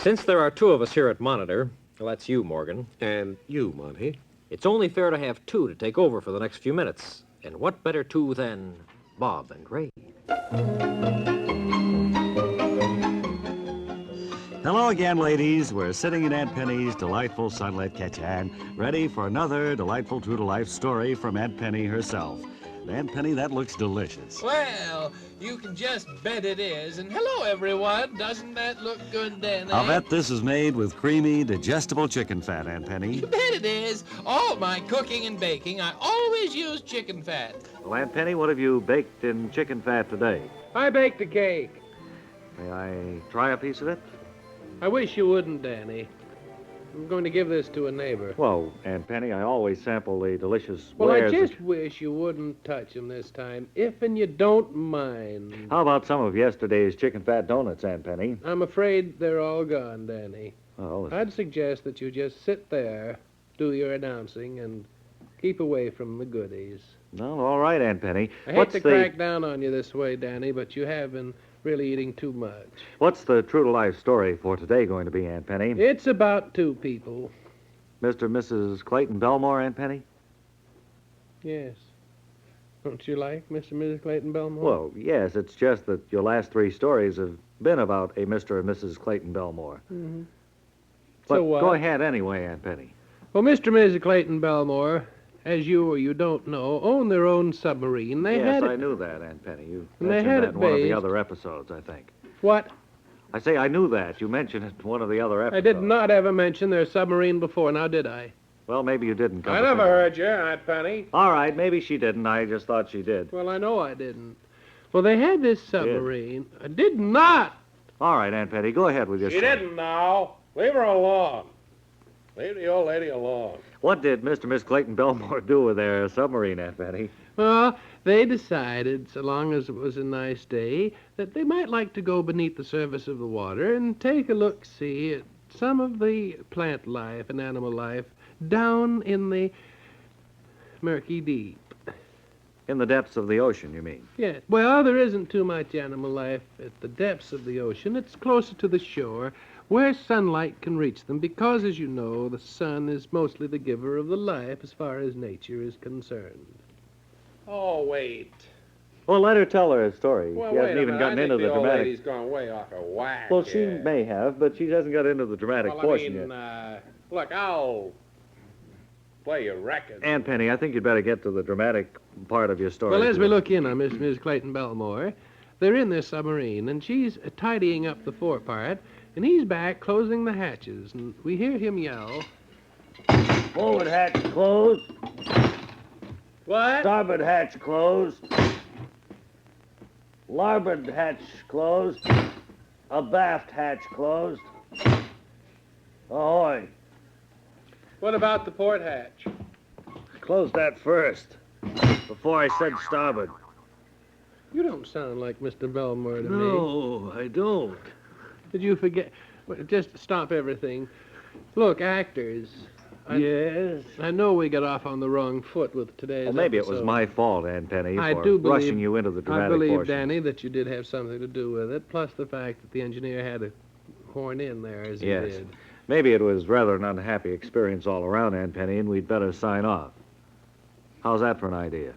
Since there are two of us here at Monitor, well, that's you, Morgan. And you, Monty. It's only fair to have two to take over for the next few minutes. And what better two than Bob and Ray? Hello again, ladies. We're sitting in Aunt Penny's delightful sunlit kitchen, ready for another delightful true-to-life story from Aunt Penny herself. Aunt Penny, that looks delicious. Well, you can just bet it is. And hello, everyone. Doesn't that look good, Danny? I'll bet this is made with creamy, digestible chicken fat, Aunt Penny. You bet it is. All my cooking and baking, I always use chicken fat. Well, Aunt Penny, what have you baked in chicken fat today? I baked a cake. May I try a piece of it? I wish you wouldn't, Danny. I'm going to give this to a neighbor. Well, Aunt Penny, I always sample the delicious Well, I wares just wish you wouldn't touch them this time, if and you don't mind. How about some of yesterday's chicken fat donuts, Aunt Penny? I'm afraid they're all gone, Danny. Oh, I'd suggest that you just sit there, do your announcing, and keep away from the goodies. no, all right, Aunt Penny. I hate to crack down on you this way, Danny, but you have been really eating too much. What's the true-to-life story for today going to be, Aunt Penny? It's about two people. Mr. and Mrs. Clayton Belmore, Aunt Penny? Yes. Don't you like Mr. and Mrs. Clayton Belmore? Well, yes, it's just that your last three stories have been about a Mr. and Mrs. Clayton Belmore. Mm-hmm. But So what? go ahead anyway, Aunt Penny. Well, Mr. and Mrs. Clayton Belmore, as you or you don't know, own their own submarine. Yes, I knew that, Aunt Penny. You And they mentioned had that it in one of the based- other episodes, I think. What? I say I knew that. You mentioned it in one of the other episodes. I did not ever mention their submarine before, now did I? Well, maybe you didn't. I never heard you, Aunt Penny. All right, maybe she didn't. I just thought she did. Well, I know I didn't. Well, they had this submarine. I did not. All right, Aunt Penny, go ahead with your story. now. Leave her alone. Leave the old lady alone. What did Mr. and Miss Clayton Belmore do with their submarine, Aunt Penny? Well, they decided, so long as it was a nice day, that they might like to go beneath the surface of the water and take a look-see at some of the plant life and animal life down in the murky deep. In the depths of the ocean, you mean? Yes. Well, there isn't too much animal life at the depths of the ocean. It's closer to the shore, where sunlight can reach them, because, as you know, the sun is mostly the giver of the life as far as nature is concerned. Oh, wait. Well, let her tell her story. Well, she wait hasn't a even minute. gotten I into think the the old dramatic... lady's gone way off her whack. Well, she here. may have, but she hasn't got into the dramatic Well, portion yet. Look, I'll play your record. Aunt Penny, I think you'd better get to the dramatic part of your story. Well, as we look in on Miss Clayton Belmore, they're in this submarine, and she's tidying up the forepart, and he's back closing the hatches, and we hear him yell. Forward hatch closed. What? Starboard hatch closed. Larboard hatch closed. Abaft hatch closed. Ahoy. What about the port hatch? Close that first. Before I said starboard. You don't sound like Mr. Belmore to me. No, I don't. Did you forget? Well, just stop everything. Look, actors. Yes? I know we got off on the wrong foot with today's Well, maybe it was episode. my fault, Aunt Penny, I for do believe, rushing you into the dramatic I believe, portion. Danny, that you did have something to do with it, plus the fact that the engineer had to horn in there as he Yes. did. Maybe it was rather an unhappy experience all around, Aunt Penny, and we'd better sign off. How's that for an idea?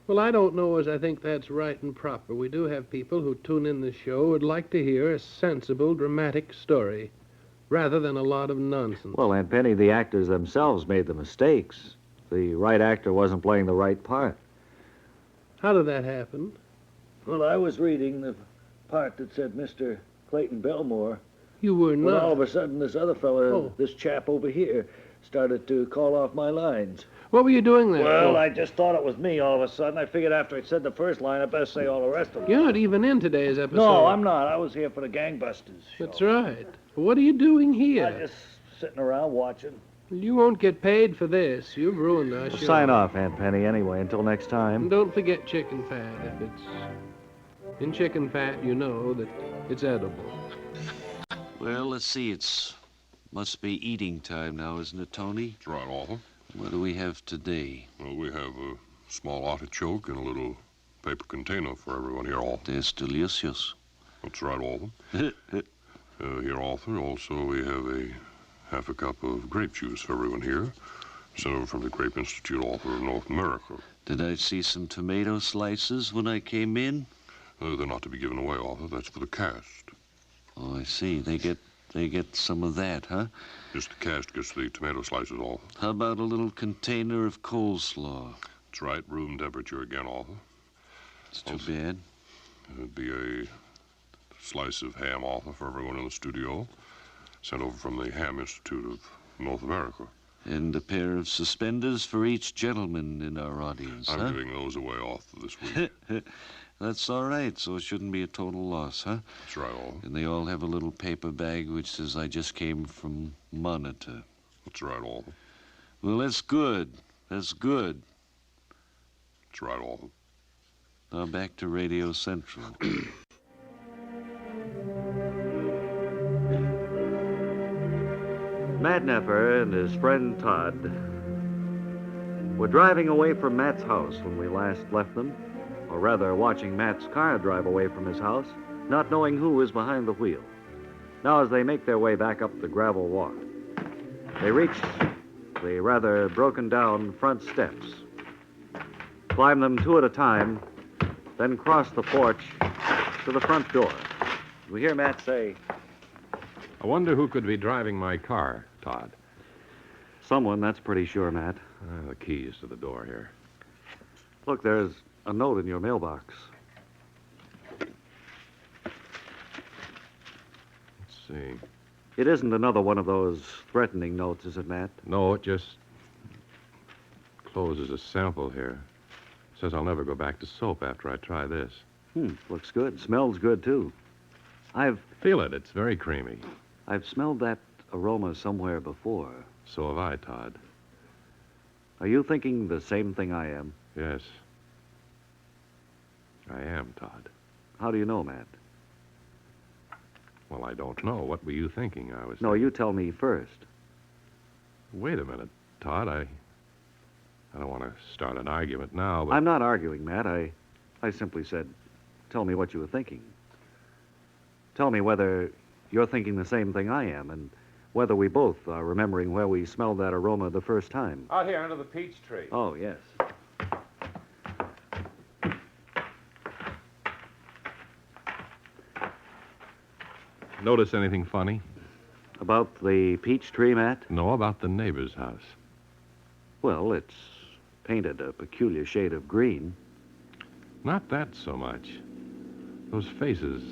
Well, I don't know as I think that's right and proper. We do have people who tune in the show who would like to hear a sensible, dramatic story, rather than a lot of nonsense. Well, Aunt Penny, the actors themselves made the mistakes. The right actor wasn't playing the right part. How did that happen? Well, I was reading the part that said Mr. Clayton Belmore. You were When all not. of a sudden this other fellow, Oh. this chap over here, started to call off my lines. What were you doing there? Well, for? I just thought it was me all of a sudden. I figured after I said the first line, I better say all the rest of them. You're not even in today's episode. No, I'm not. I was here for the Gangbusters show. That's right. What are you doing here? I just sitting around watching. You won't get paid for this. You've ruined our show. Sign off, Aunt Penny, anyway, until next time. And don't forget chicken fat. If it's in chicken fat, you know that it's edible. Well, let's see. Must be eating time now, isn't it, Tony? That's right, Arthur. What do we have today? Well, we have a small artichoke in a little paper container for everyone here, Arthur. That's delicious. That's right, Arthur. Here, Arthur, also we have a half a cup of grape juice for everyone here. Sent over from the Grape Institute, Arthur, of North America. Did I see some tomato slices when I came in? They're not to be given away, Arthur. That's for the cast. Oh, I see. They get some of that, huh? Just the cast gets the tomato slices, Arthur. How about a little container of coleslaw? That's right, room temperature again, Arthur. It's too bad. It'd be a slice of ham, Arthur, for everyone in the studio. Sent over from the Ham Institute of North America. And a pair of suspenders for each gentleman in our audience, I'm huh? giving those away, Arthur, this week. That's all right, so it shouldn't be a total loss, huh? That's right, Arthur. And they all have a little paper bag which says, I just came from Monitor. That's right, Arthur. Well, that's good. That's good. That's right, Arthur. Now back to Radio Central. Matt Neffer and his friend Todd were driving away from Matt's house when we last left them, or rather watching Matt's car drive away from his house, not knowing who was behind the wheel. Now as they make their way back up the gravel walk, they reach the rather broken down front steps, climb them two at a time, then cross the porch to the front door. We hear Matt say, I wonder who could be driving my car, Todd. someone, that's pretty sure, Matt. The keys to the door here. Look, there's a note in your mailbox. Let's see. It isn't another one of those threatening notes, is it, Matt? No, it just closes a sample here. Says I'll never go back to soap after I try this. Looks good. Smells good, too. Feel it. It's very creamy. I've smelled that aroma somewhere before. So have I, Todd. Are you thinking the same thing I am? Yes. I am, Todd. How do you know, Matt? Well, I don't know. What were you thinking? No, you tell me first. Wait a minute, Todd. I don't want to start an argument now, but... I'm not arguing, Matt. I simply said, tell me what you were thinking. Tell me whether you're thinking the same thing I am, and whether we both are remembering where we smelled that aroma the first time. Out here under the peach tree. Oh, yes. Notice anything funny? About the peach tree, Matt? No, about the neighbor's house. Well, it's painted a peculiar shade of green. Not that so much. Those faces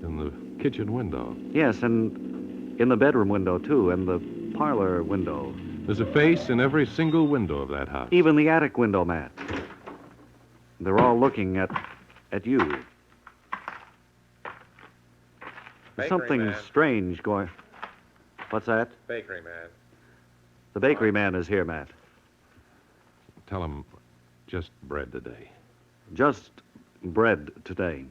in the kitchen window. Yes, and in the bedroom window, too, and the parlor window. There's a face in every single window of that house. Even the attic window, Matt. They're all looking at you. There's something strange going... What's that? Bakery man. The bakery man is here, Matt. Tell him just bread today. Just bread today.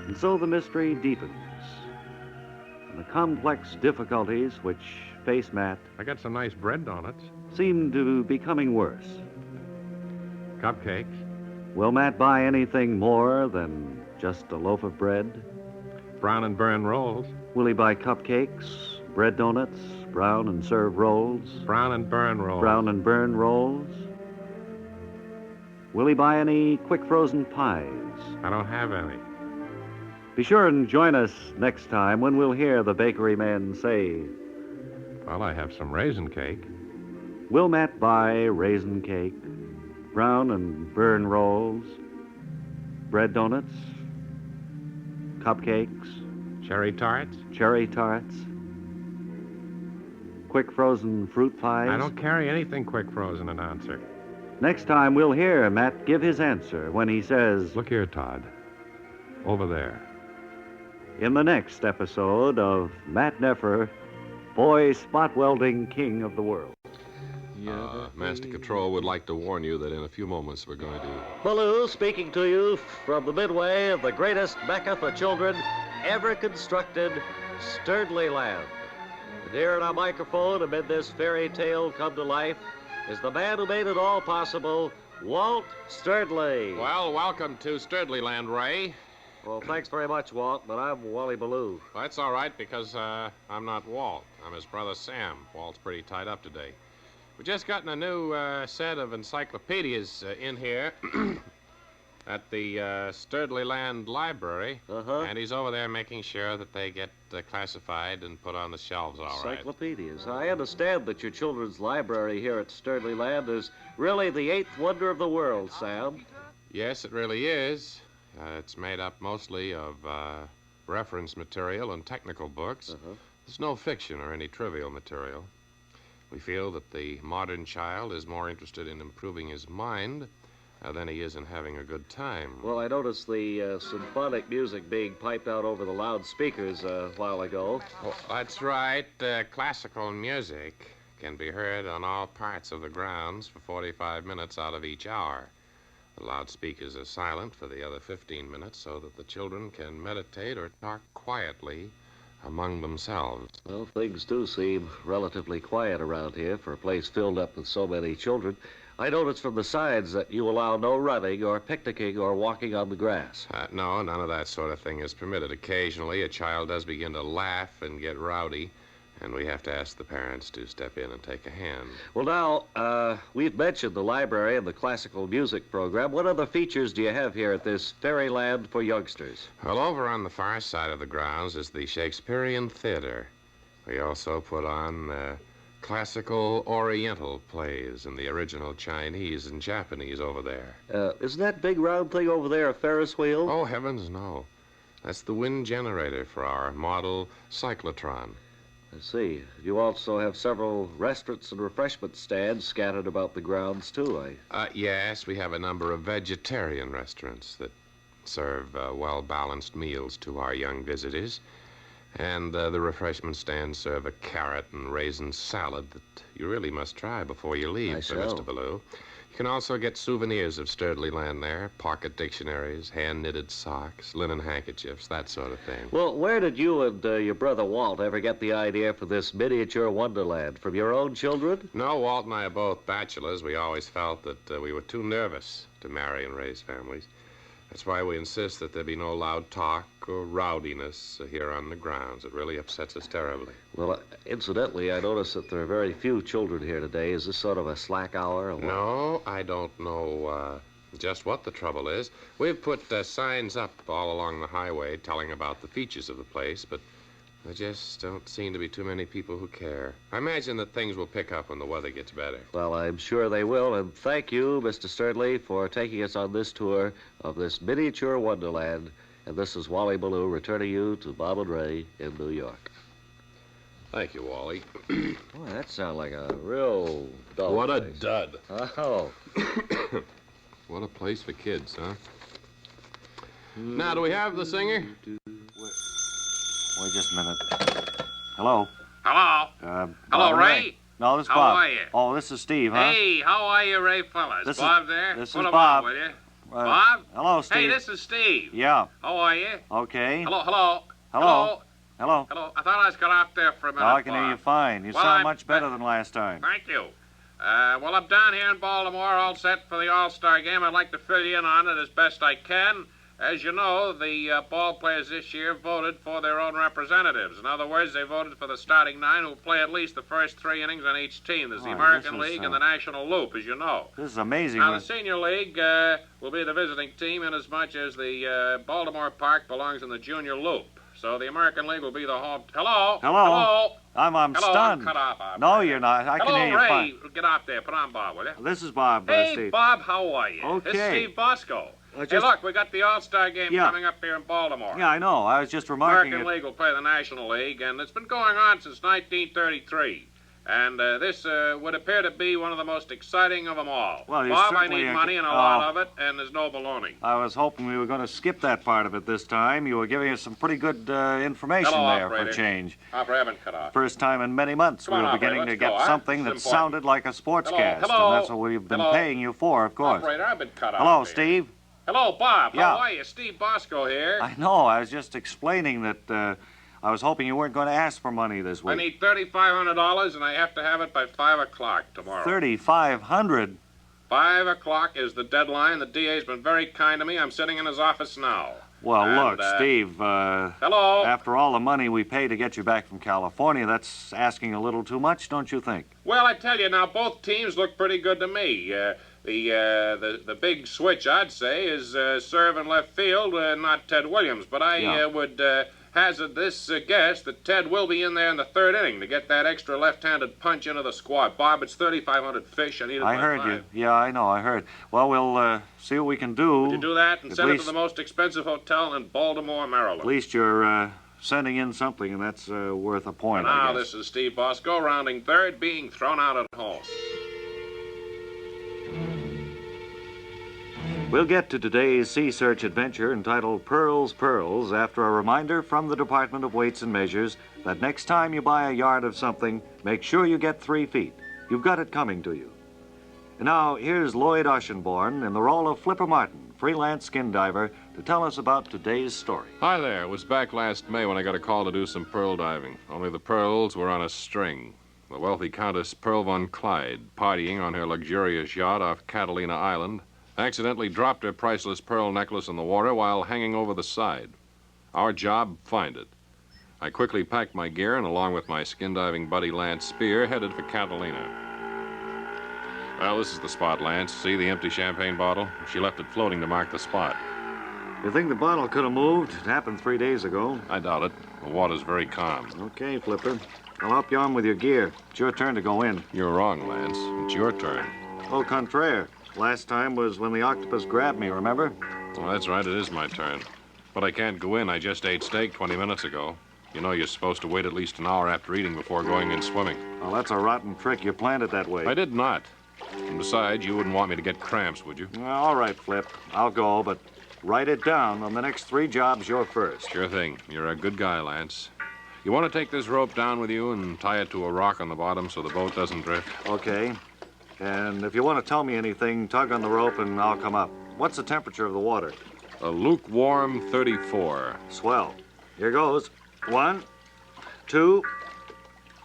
And so the mystery deepens. And the complex difficulties which face Matt I got some nice bread donuts. seem to be becoming worse. Cupcakes. Will Matt buy anything more than just a loaf of bread? Brown and burn rolls. Will he buy cupcakes, bread donuts, brown and serve rolls? Brown and burn rolls. Brown and burn rolls? Will he buy any quick frozen pies? I don't have any. Be sure and join us next time when we'll hear the bakery man say, Well, I have some raisin cake. will Matt buy raisin cake, brown and burn rolls, bread donuts, cupcakes, Cherry tarts. cherry tarts, quick frozen fruit pies? I don't carry anything quick frozen, announcer. Next time we'll hear Matt give his answer when he says, Look here, Todd. Over there. in the next episode of Matt Neffer, boy spot welding king of the world. Master Control would like to warn you that in a few moments we're going to... Baloo speaking to you from the midway of the greatest Mecca for children ever constructed, Sturdley Land. And here at our microphone, amid this fairy tale come to life, is the man who made it all possible, Walt Sturdley. Well, welcome to Sturdley Land, Ray. Well, thanks very much, Walt, but I'm Wally Ballou. Well, that's all right because I'm not Walt. I'm his brother Sam. Walt's pretty tied up today. We've just gotten a new set of encyclopedias in here at the Sturdley Land Library. And he's over there making sure that they get classified and put on the shelves all right. Encyclopedias. I understand that your children's library here at Sturdley Land is really the eighth wonder of the world, Sam. Yes, it really is. It's made up mostly of reference material and technical books. There's no fiction or any trivial material. We feel that the modern child is more interested in improving his mind than he is in having a good time. Well, I noticed the symphonic music being piped out over the loudspeakers a while ago. Oh, that's right. Classical music can be heard on all parts of the grounds for 45 minutes out of each hour. The loudspeakers are silent for the other 15 minutes so that the children can meditate or talk quietly among themselves. Well, things do seem relatively quiet around here for a place filled up with so many children. I noticed from the signs that you allow no running or picnicking or walking on the grass. No, none of that sort of thing is permitted. Occasionally, a child does begin to laugh and get rowdy, and we have to ask the parents to step in and take a hand. Well, now, we've mentioned the library and the classical music program. What other features do you have here at this fairyland for youngsters? Well, over on the far side of the grounds is the Shakespearean Theater. We also put on classical Oriental plays and the original Chinese and Japanese over there. Isn't that big round thing over there a Ferris wheel? Oh, heavens, no. That's the wind generator for our model cyclotron. I see. You also have several restaurants and refreshment stands scattered about the grounds, too, Yes, we have a number of vegetarian restaurants that serve well-balanced meals to our young visitors. And the refreshment stands serve a carrot and raisin salad that you really must try before you leave, Mr. Ballou. You can also get souvenirs of Sturdley Land there, pocket dictionaries, hand-knitted socks, linen handkerchiefs, that sort of thing. Well, where did you and your brother Walt ever get the idea for this miniature wonderland? From your own children? No, Walt and I are both bachelors. We always felt that we were too nervous to marry and raise families. That's why we insist that there be no loud talk or rowdiness here on the grounds. It really upsets us terribly. Well, incidentally, I noticed that there are very few children here today. Is this sort of a slack hour or what? No, I don't know just what the trouble is. We've put signs up all along the highway telling about the features of the place, but there just don't seem to be too many people who care. I imagine that things will pick up when the weather gets better. Well, I'm sure they will, and thank you, Mr. Sturdley, for taking us on this tour of this miniature wonderland. And this is Wally Ballou returning you to Bob and Ray in New York. Thank you, Wally. Boy, that sounds like a real dull What a place. dud. Oh. What a place for kids, huh? Now, do we have the singer? Wait just a minute. Hello? Hello? Bob Hello, and Ray? No, this is How Bob. are you? Oh, this is Steve, huh? Hey, how are you, Ray fellas? This is- Bob there? this Put is him Bob. on, will you? Uh, Bob? Hello, Steve. Hey, this is Steve. Yeah. How are you? Okay. Hello, hello. Hello. Hello. Hello. I thought I was got off there for a minute, No, I can hear Bob. you fine. You Well, sound I'm- much better than last time. Thank you. Well, I'm down here in Baltimore, all set for the All-Star game. I'd like to fill you in on it as best I can. As you know, the ball players this year voted for their own representatives. In other words, they voted for the starting nine who play at least the first 3 innings on each team. There's the Oh, American this is, League and the National Loop, as you know. This is amazing. Now, the Senior League will be the visiting team inasmuch as the Baltimore Park belongs in the Junior Loop. So the American League will be the home... Hello? Hello? Hello? I'm Hello, stunned. I'm cut off. I'm No, you're not. I Hello, can hear you Ray. fine. Get off there. Put on Bob, will you? This is Bob, Hey, Steve. Bob, how are you? Okay. This is Steve Bosco. Hey, just- look, we got the All-Star game Yeah. coming up here in Baltimore. Yeah, I know. I was just remarking American it. League will play the National League, and it's been going on since 1933. And this would appear to be one of the most exciting of them all. Well, you Bob, I certainly need are- money and a lot Oh. of it, and there's no baloney. I was hoping we were going to skip that part of it this time. You were giving us some pretty good information Hello, there operator. for a change. Operator, I haven't cut off. First time in many months Come we on, were operator, beginning to let's get go, huh? something that It's important. sounded like a sportscast. Hello? And that's what we've been Hello? paying you for, of course. Operator, I've been cut off. Hello, here. Steve. Hello, Bob. Yeah. How are you? Steve Bosco here. I know. I was just explaining that I was hoping you weren't going to ask for money this I week. need $3,500, and I have to have it by 5 o'clock tomorrow. 3,500. 5 o'clock is the deadline. The DA's been very kind to me. I'm sitting in his office now. Well, And, look, Steve, hello? after all the money we paid to get you back from California, that's asking a little too much, don't you think? Well, I tell you now, both teams look pretty good to me. The big switch, I'd say, is serve in left field, not Ted Williams. But I would hazard this guess that Ted will be in there in the third inning to get that extra left-handed punch into the squad. Bob, it's 3,500 fish. I need it by I heard 5. you. Yeah, I know, I heard. Well, we'll see what we can do. Would you do that and At send it to least- the most expensive hotel in Baltimore, Maryland? At least you're sending in something, and that's worth a point, Now, I guess. this is Steve Bosco, rounding third, being thrown out at home. We'll get to today's sea search adventure entitled Pearls, Pearls after a reminder from the Department of Weights and Measures that next time you buy a yard of something, make sure you get 3 feet. You've got it coming to you. And now, here's Lloyd Oceanborn in the role of Flipper Martin, freelance skin diver, to tell us about today's story. Hi there. It was back last May when I got a call to do some pearl diving. Only the pearls were on a string. The wealthy Countess Pearl von Clyde, partying on her luxurious yacht off Catalina Island, accidentally dropped her priceless pearl necklace in the water while hanging over the side. Our job, find it. I quickly packed my gear and, along with my skin diving buddy Lance Spear, headed for Catalina. Well, this is the spot, Lance. See the empty champagne bottle? She left it floating to mark the spot. You think the bottle could have moved? It happened 3 days ago. I doubt it. The water's very calm. Okay, Flipper. I'll help you on with your gear. It's your turn to go in. You're wrong, Lance. It's your turn. Au contraire. Last time was when the octopus grabbed me, remember? Well, that's right. It is my turn. But I can't go in. I just ate steak 20 minutes ago. You know you're supposed to wait at least an hour after eating before going in swimming. Well, that's a rotten trick. You planned it that way. I did not. And besides, you wouldn't want me to get cramps, would you? Well, all right, Flip. I'll go, but write it down. On the next 3 jobs, you're first. Sure thing. You're a good guy, Lance. You want to take this rope down with you and tie it to a rock on the bottom so the boat doesn't drift? Okay. And if you want to tell me anything, tug on the rope and I'll come up. What's the temperature of the water? A lukewarm 34. Swell. Here goes. 1, 2,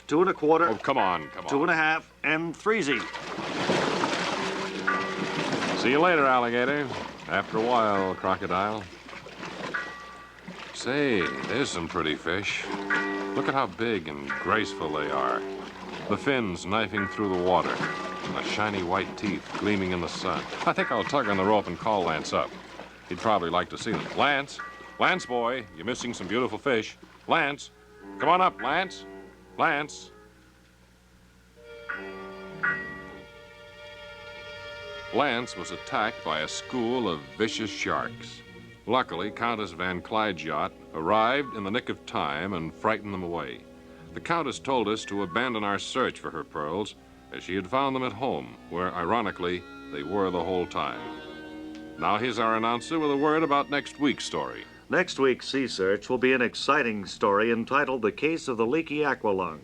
2 1/4. Oh, come on. 2 1/2, and 3Z. See you later, alligator. After a while, crocodile. Say, there's some pretty fish. Look at how big and graceful they are. The fins knifing through the water, and the shiny white teeth gleaming in the sun. I think I'll tug on the rope and call Lance up. He'd probably like to see them. Lance! Lance, boy, you're missing some beautiful fish. Lance! Come on up, Lance! Lance! Lance was attacked by a school of vicious sharks. Luckily, Countess Van Clyde's yacht arrived in the nick of time and frightened them away. The Countess told us to abandon our search for her pearls, as she had found them at home, where, ironically, they were the whole time. Now here's our announcer with a word about next week's story. Next week's Sea Search will be an exciting story entitled The Case of the Leaky Aqualung,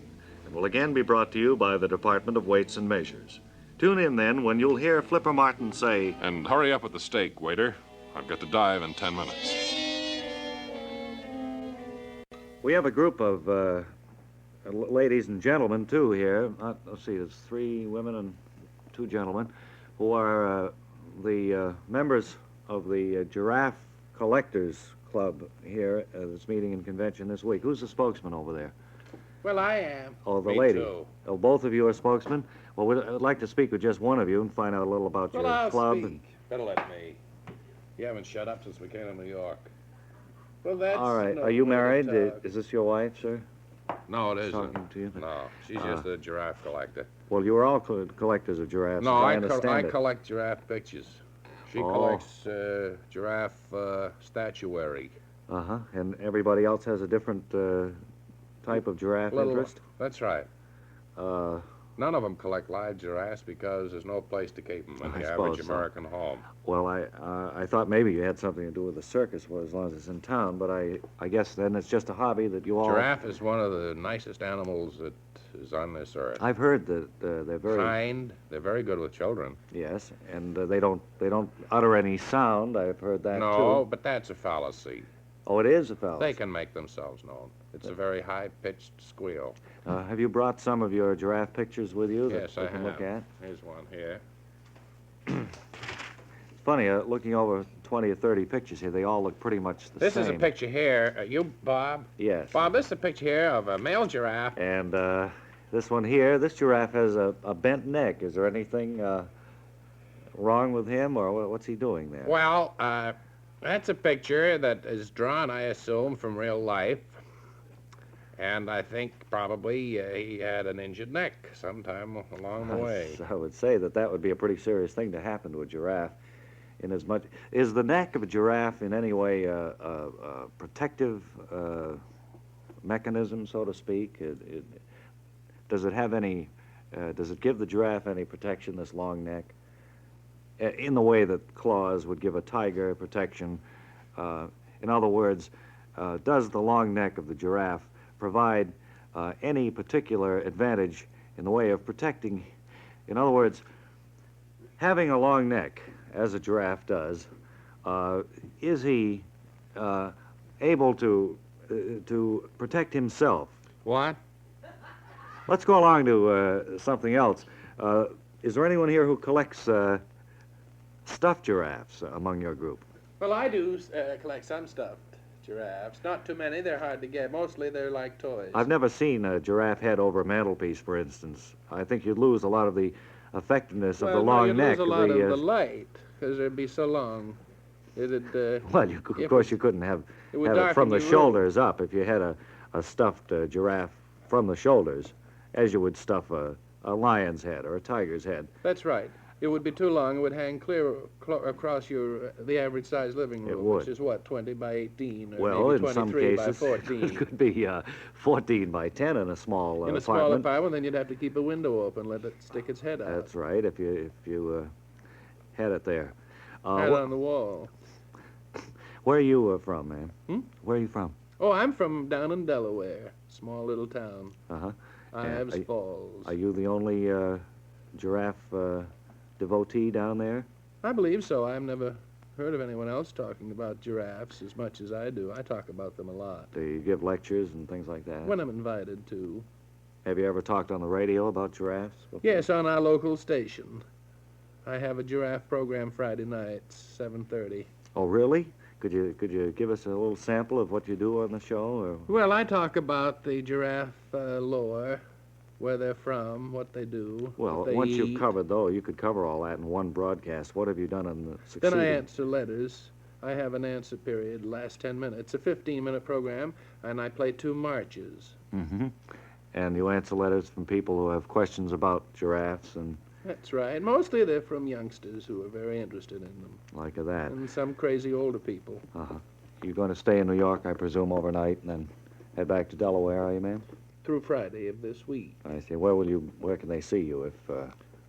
and will again be brought to you by the Department of Weights and Measures. Tune in then when you'll hear Flipper Martin say, "And hurry up with the steak, waiter. I've got to dive in 10 minutes. We have a group of ladies and gentlemen, too, here. Let's see, there's 3 women and 2 gentlemen who are the members of the Giraffe Collectors Club here at this meeting and convention this week. Who's the spokesman over there? Well, I am. Oh, the Me lady. too. Oh, both of you are spokesmen? Well, I'd like to speak with just one of you and find out a little about Well, your I'll club. speak. Better let me. You haven't shut up since we came to New York. Well, that's... All right. no Are you way to married? talk. Is this your wife, sir? No, it isn't. Talking to you? No, she's just a giraffe collector. Well, you are all collectors of giraffes. No, as I understand it. collect giraffe pictures. She Oh. collects giraffe statuary. Uh-huh. And everybody else has a different type of giraffe interest? That's right. Uh, None of them collect live giraffes because there's no place to keep them in I the suppose average so. American home. well, I thought maybe you had something to do with the circus, well, as long as it's in town, but I guess then it's just a hobby that you all... Giraffe is one of the nicest animals that is on this earth. I've heard that they're very... Kind. They're very good with children. Yes, and they don't utter any sound. I've heard that, too. No, but that's a fallacy. Oh, it is a false. They can make themselves known. It's a very high-pitched squeal. Have you brought some of your giraffe pictures with you that Yes, we I can have. look at? Here's one here. It's funny, looking over 20 or 30 pictures here, they all look pretty much the This same. is a picture here. You, Bob? Yes. Bob, this is a picture here of a male giraffe. And this one here, this giraffe has a bent neck. Is there anything wrong with him, or what's he doing there? Well, that's a picture that is drawn, I assume, from real life. And I think probably he had an injured neck sometime along the way. I would say that would be a pretty serious thing to happen to a giraffe. Is the neck of a giraffe in any way a protective mechanism, so to speak? Does it have any? Does it give the giraffe any protection? This long neck, in the way that claws would give a tiger protection. In other words, does the long neck of the giraffe provide any particular advantage in the way of protecting? In other words, having a long neck, as a giraffe does, is he able to protect himself? What? Let's go along to something else. Is there anyone here who collects stuffed giraffes among your group? Well, I do collect some stuffed giraffes. Not too many. They're hard to get. Mostly they're like toys. I've never seen a giraffe head over a mantelpiece, for instance. I think you'd lose a lot of the effectiveness of the long you'd neck. lose a lot of the light, because it'd be so long. Well, of course, you couldn't have would it darken from the your room. shoulders up if you had a stuffed giraffe from the shoulders, as you would stuff a lion's head or a tiger's head. That's right. It would be too long. It would hang clear across the average size living room, It would. which is what, 20 by 18, or Well, maybe in some 23 by cases, 14. it could be 14 by 10 in a small In a small apartment. apartment, then you'd have to keep a window open, let it stick its head out. That's right, if you had it there. Head on the wall. Where are you from, man? Hmm? Where are you from? Oh, I'm from down in Delaware, small little town. Uh-huh. Ives Falls. Are you the only giraffe devotee down there? I believe so. I've never heard of anyone else talking about giraffes as much as I do. I talk about them a lot. Do you give lectures and things like that? When I'm invited to. Have you ever talked on the radio about giraffes before? Yes, on our local station. I have a giraffe program Friday nights, 7:30. Oh, really? Could you give us a little sample of what you do on the show? Or? Well, I talk about the giraffe lore, where they're from, what they do. Well, what they once eat. you've covered, though, you could cover all that in one broadcast. What have you done on the succeeding? Then I answer letters. I have an answer period, last 10 minutes. It's a 15-minute program, and I play 2 marches. Mm-hmm. And you answer letters from people who have questions about giraffes and... That's right. Mostly they're from youngsters who are very interested in them. like that. And some crazy older people. Uh-huh. You're going to stay in New York, I presume, overnight, and then head back to Delaware, are you, ma'am? Through Friday of this week. I see. Where can they see you if...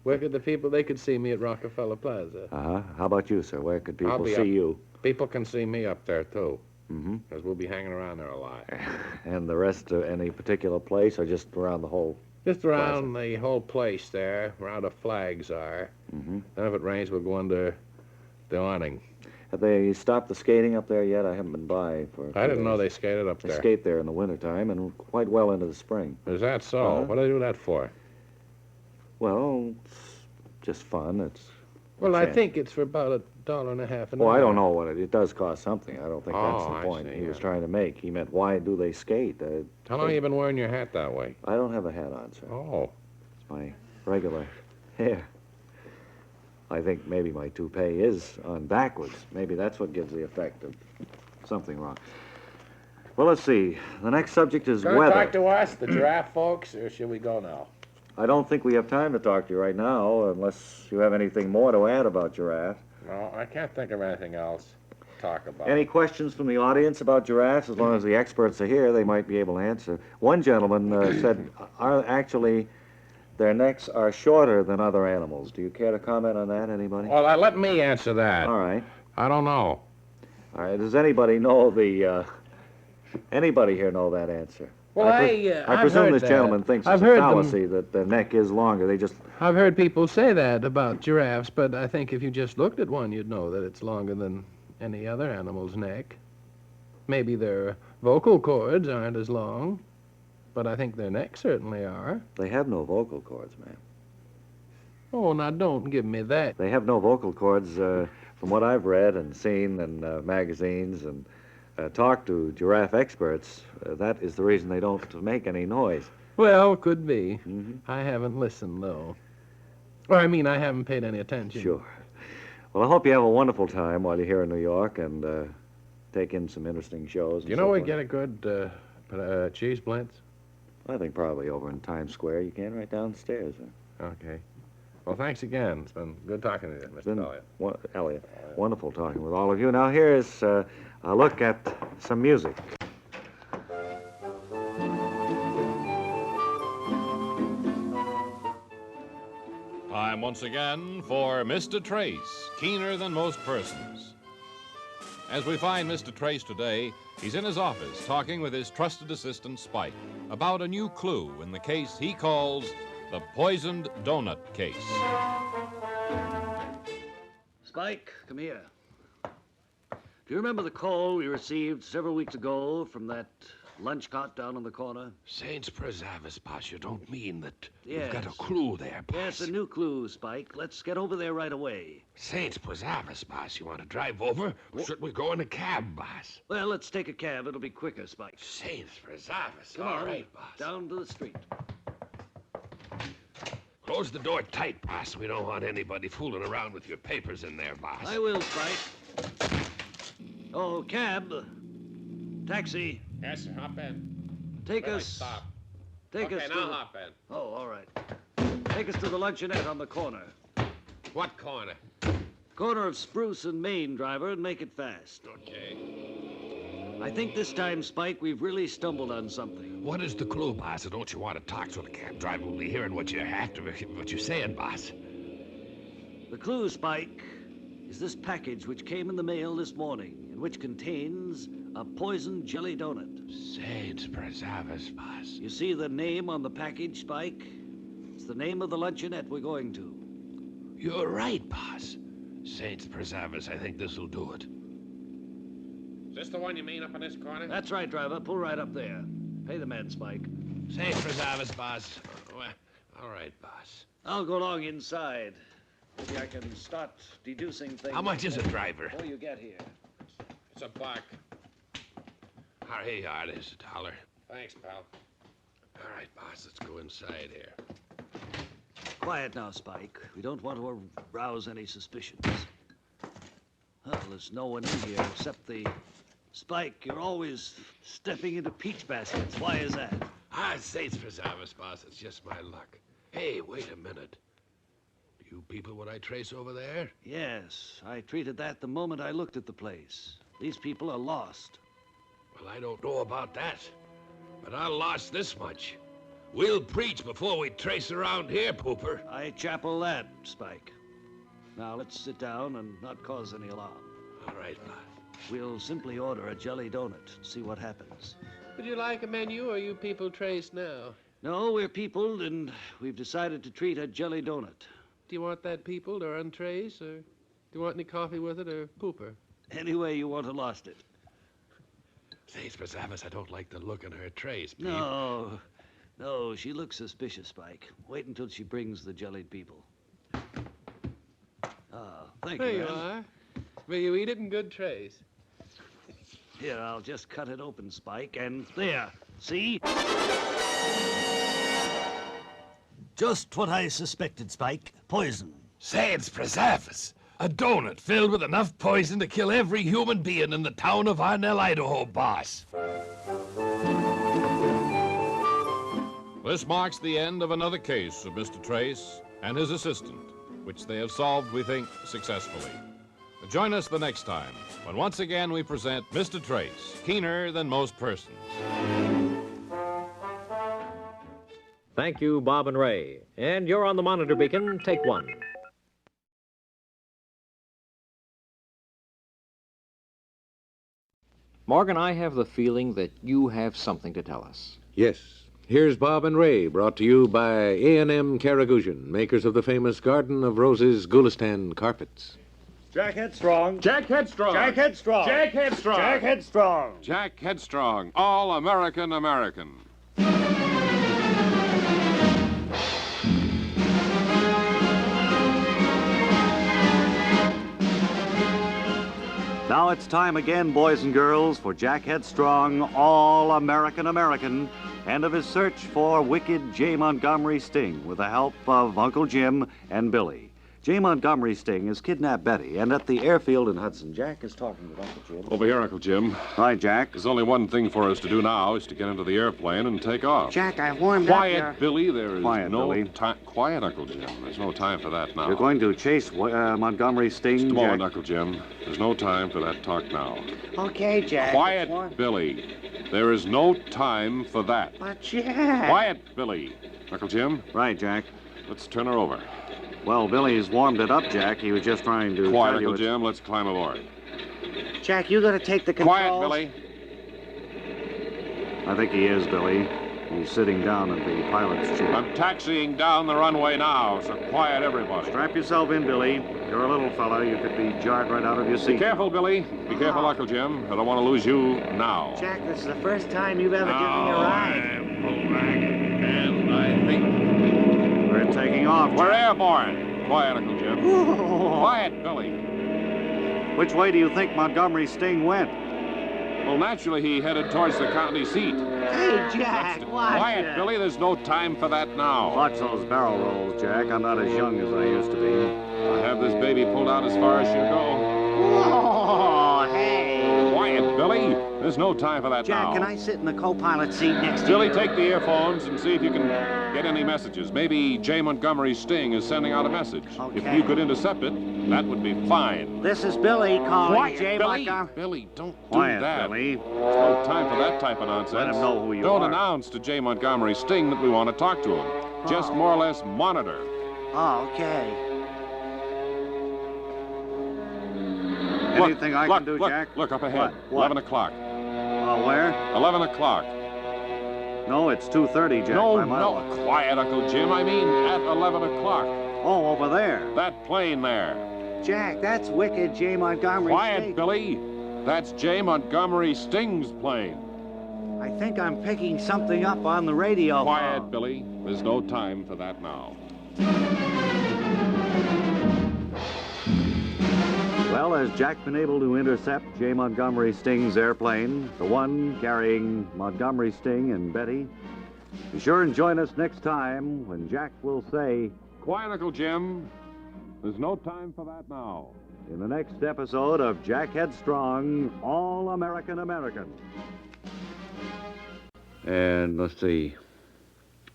Where could the people, they could see me at Rockefeller Plaza. Uh-huh. How about you, sir? Where could I'll people be see up. you? People can see me up there, too. Mm-hmm. Because we'll be hanging around there a lot. And the rest, any particular place, or just around the whole... Just around the whole place there, where the flags are. Mm-hmm. Then if it rains, we'll go under the awning. Have they stopped the skating up there yet? I haven't been by for... I didn't know they skated up They there. skate there in the wintertime and quite well into the spring. Is that so? Uh-huh. What do they do that for? Well, it's just fun. It's... Well, I Yeah. think it's for about $1.50 an Well, I hour. don't know what it does cost something. I don't think that's Oh, the I point see, he was yeah. trying to make. He meant, why do they skate? How long have you been wearing your hat that way? I don't have a hat on, sir. Oh. It's my regular hair. I think maybe my toupee is on backwards. Maybe that's what gives the effect of something wrong. Well, let's see. The next subject is Gonna weather. talk to us, the giraffe folks, or should we go now? I don't think we have time to talk to you right now, unless you have anything more to add about giraffes. No, I can't think of anything else to talk about. Any questions from the audience about giraffes? As long as the experts are here, they might be able to answer. One gentleman said, actually, their necks are shorter than other animals. Do you care to comment on that, anybody? Well, let me answer that. All right. I don't know. All right. Does anybody know anybody here know that answer? Well, I I've presume heard this that. gentleman thinks I've it's a heard them- fallacy that the neck is longer. They just... I've heard people say that about giraffes, but I think if you just looked at one, you'd know that it's longer than any other animal's neck. Maybe their vocal cords aren't as long, but I think their necks certainly are. They have no vocal cords, ma'am. Oh, now don't give me that. They have no vocal cords, from what I've read and seen in magazines and talked to giraffe experts. That is the reason they don't make any noise. Well, could be. Mm-hmm. I haven't listened, though. Or, I mean, I haven't paid any attention. Sure. Well, I hope you have a wonderful time while you're here in New York and take in some interesting shows. Do you know where we get a good cheese blintz? I think probably over in Times Square. You can right downstairs. Okay. Well, thanks again. It's been good talking to you, Mr. Elliott. Elliott. Wonderful talking with all of you. Now, here's a look at some music. Time once again for Mr. Trace, keener than most persons. As we find Mr. Trace today, he's in his office talking with his trusted assistant, Spike, about a new clue in the case he calls the poisoned donut case. Spike, come here. Do you remember the call we received several weeks ago from that lunch cart down on the corner? Saints preserve us, boss. You don't mean that Yes. you've got a clue there, boss? Yes, a new clue, Spike. Let's get over there right away. Saints preserve us, boss. You want to drive over? Or should we go in a cab, boss? Well, let's take a cab. It'll be quicker, Spike. Saints preserve us. Come All on, right, boss. down to the street. Close the door tight, boss. We don't want anybody fooling around with your papers in there, boss. I will, Spike. Oh, cab. Taxi. Yes, sir. Hop in. Take Where us. Stop. Take okay, us. now hop in. Oh, all right. Take us to the luncheonette on the corner. What corner? Corner of Spruce and Main, driver, and make it fast. Okay. I think this time, Spike, we've really stumbled on something. What is the clue, boss? Or don't you want to talk so the cab driver will be hearing what you're saying, boss? The clue, Spike, is this package which came in the mail this morning and which contains a poisoned jelly donut. Saints preserve us, boss. You see the name on the package, Spike? It's the name of the luncheonette we're going to. You're right, boss. Saints preserve us. I think this'll do it. Is this the one you mean up in this corner? That's right, driver. Pull right up there. Pay the man, Spike. Saints preserve us, boss. Well, all right, boss. I'll go along inside. Maybe I can start deducing things. How much is it, driver? Before you get here. It's a buck. Here you are. There's $1. Thanks, pal. All right, boss. Let's go inside here. Quiet now, Spike. We don't want to arouse any suspicions. Well, there's no one in here except the... Spike, you're always stepping into peach baskets. Why is that? Saints preserve us, boss. It's just my luck. Hey, wait a minute. You people what I trace over there? Yes, I treated that the moment I looked at the place. These people are lost. Well, I don't know about that, but I lost this much. We'll preach before we trace around here, Pooper. I chapel that, Spike. Now, let's sit down and not cause any alarm. All right, boss. We'll simply order a jelly donut, see what happens. Would you like a menu, or are you people traced now? No, we're peopled, and we've decided to treat a jelly donut. Do you want that peopled or untraced, or do you want any coffee with it, or pooper? Any way you want to lost it. Saints preserve us, I don't like the look in her trace, Pete. No, she looks suspicious, Spike. Wait until she brings the jellied people. Thank you, There you man. are. Will you eat it in good trace? Here, I'll just cut it open, Spike, and there. See? Just what I suspected, Spike. Poison. Saints preserve us. A donut filled with enough poison to kill every human being in the town of Arnell, Idaho, boss. This marks the end of another case of Mr. Trace and his assistant, which they have solved, we think, successfully. Join us the next time, when once again we present Mr. Trace, keener than most persons. Thank you, Bob and Ray. And you're on the monitor beacon. Take one. Morgan, I have the feeling that you have something to tell us. Yes. Here's Bob and Ray, brought to you by A&M Karagujan, makers of the famous Garden of Roses Gulistan carpets. Jack Headstrong. Jack Headstrong. Jack Headstrong. Jack Headstrong. Jack Headstrong. Jack Headstrong. All American American. Now it's time again, boys and girls, for Jack Headstrong, all American American, and of his search for wicked J. Montgomery Sting with the help of Uncle Jim and Billy. J. Montgomery Sting has kidnapped Betty, and at the airfield in Hudson, Jack is talking with Uncle Jim. Over here, Uncle Jim. Hi, Jack. There's only one thing for us to do now is to get into the airplane and take off. Jack, I warmed up Quiet, Billy. There is Quiet, no Billy. time. Quiet, Uncle Jim. There's no time for that now. You're going to chase Montgomery Sting, Just a Jack? moment, Uncle Jim. There's no time for that talk now. Okay, Jack. Quiet, Billy. There is no time for that. But, Jack. Quiet, Billy. Uncle Jim? Right, Jack. Let's turn her over. Well, Billy's warmed it up, Jack. He was just trying to... Quiet, tell you Uncle Jim. Let's climb aboard. Jack, you got to take the controls. Quiet, Billy. I think he is, Billy. He's sitting down in the pilot's chair. I'm taxiing down the runway now, so quiet, everybody. Strap yourself in, Billy. You're a little fella. You could be jarred right out of your seat. Be careful, Billy. Be careful, Uncle Jim. I don't want to lose you now. Jack, this is the first time you've ever given me a ride. Pull back, and I think We're taking off. we're airborne. Quiet, Uncle Jim. Quiet, Billy. Which way do you think Montgomery Sting went? Well, naturally, he headed towards the county seat. Hey, Jack, watch Quiet, it. Billy. There's no time for that now. Watch those barrel rolls, Jack. I'm not as young as I used to be. I have this baby pulled out as far as she'll go. Oh, hey. Quiet, Billy. There's no time for that Jack, now. can I sit in the co-pilot seat next to Billy, you? take the earphones and see if you can get any messages. Maybe J. Montgomery Sting is sending out a message. Okay. If you could intercept it, that would be fine. This is Billy calling. Quiet, J. Billy. Montgomery. Billy, don't do Quiet, that. Billy. There's no time for that type of nonsense. Let him know who you Don't are. announce to J. Montgomery Sting that we want to talk to him. Just more or less monitor. Oh, okay. Look, Anything I look, can do, look, Jack? Look up ahead. What? 11 o'clock. Where? 11 o'clock. No, it's 2:30, Jack. No, by my no, watch. quiet, Uncle Jim. I mean at 11 o'clock. Oh, over there. That plane there. Jack, that's wicked J. Montgomery Quiet, Sting. Billy. That's J. Montgomery Sting's plane. I think I'm picking something up on the radio. Quiet, Billy. There's no time for that now. Well, has Jack been able to intercept J. Montgomery Sting's airplane, the one carrying Montgomery Sting and Betty? Be sure and join us next time when Jack will say, Quiet, Uncle Jim. There's no time for that now. in the next episode of Jack Headstrong, All American American. And let's see.